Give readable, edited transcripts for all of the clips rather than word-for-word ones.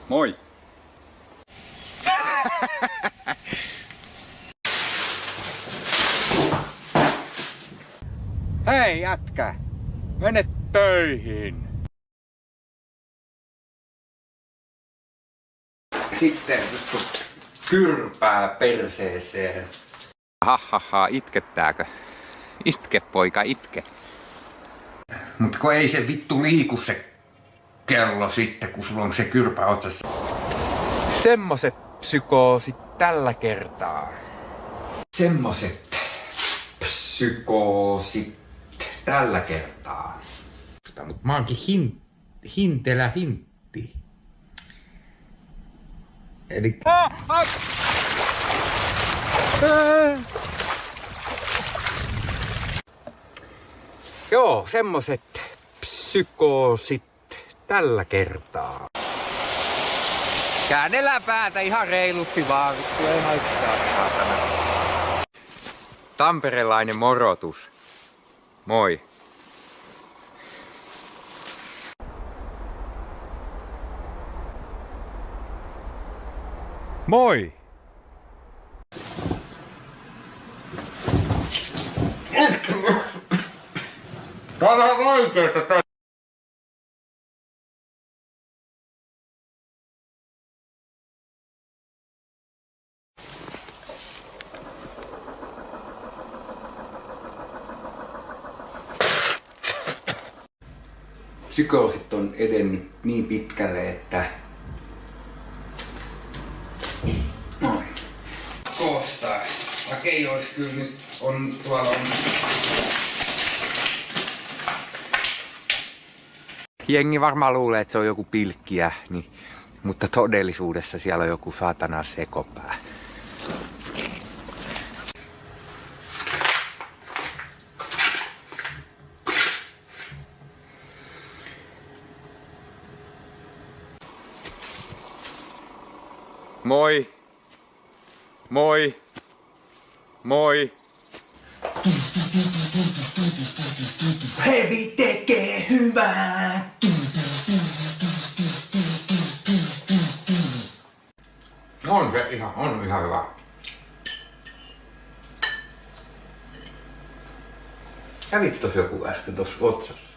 Moi! Hei jätkä! Mene töihin! Sitten vittu kyrpää perseeseen. Hahaha, itkettääkö? Itke poika, itke. Mut kun ei se vittu liiku se kello sitten, kun sulla on se kyrpä otsassa. Semmoset psykoosit tällä kertaa. Semmoset psykoosit tällä kertaa. Mut mä oonkin hintelä hintti. Eli... Joo, semmoset psykoosit tällä kertaa. Käännellään päätä ihan reilusti vaan, vittu ei haittaa, saatana. Tamperelainen morotus. Moi. Moi! Tää on vähän vaikeeta. Psykoosit on edennyt niin pitkälle, että koostaa. Okei, olisi kyllä nyt tuolla on. Jengi varmaan luulee, että se on joku pilkkiä, niin, mutta todellisuudessa siellä on joku saatana sekopää. Moi! Moi! Moi! Heavy tekee hyvää! On se ihan hyvä. Käviks tos joku äsken tossa otsassa?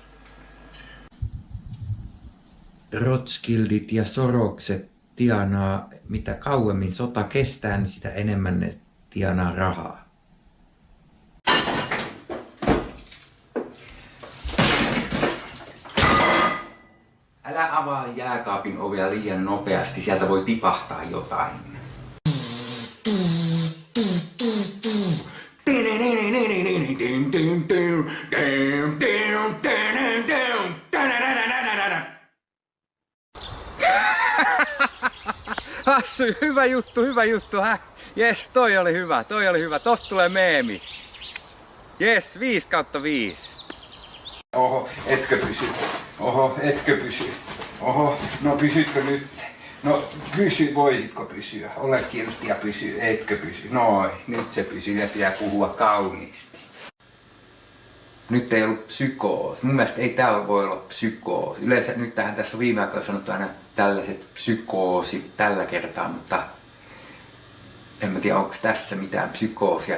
Rothschildit ja Sorokset tienaa, mitä kauemmin sota kestää, niin sitä enemmän ne tienaa rahaa. Älä avaa jääkaapin ovea liian nopeasti, sieltä voi tipahtaa jotain. Hassu, hyvä juttu, Jes, toi oli hyvä. Tosta tulee meemi. Jes, 5/5. Oho, etkö pysy? Oho, no pysytkö nyt? No pysy, voisitko pysyä? Ole kiltti ja pysy, etkö pysy? Noin, nyt se pysyy ja pitää puhua kauniisti. Nyt ei ollut psykoosi. Mun mielestä ei täällä voi olla psykoosi. Yleensä nyt tähän tässä on viime aikoina sanottu aina tällaiset psykoosit tällä kertaa, mutta en mä tiedä onko tässä mitään psykoosia.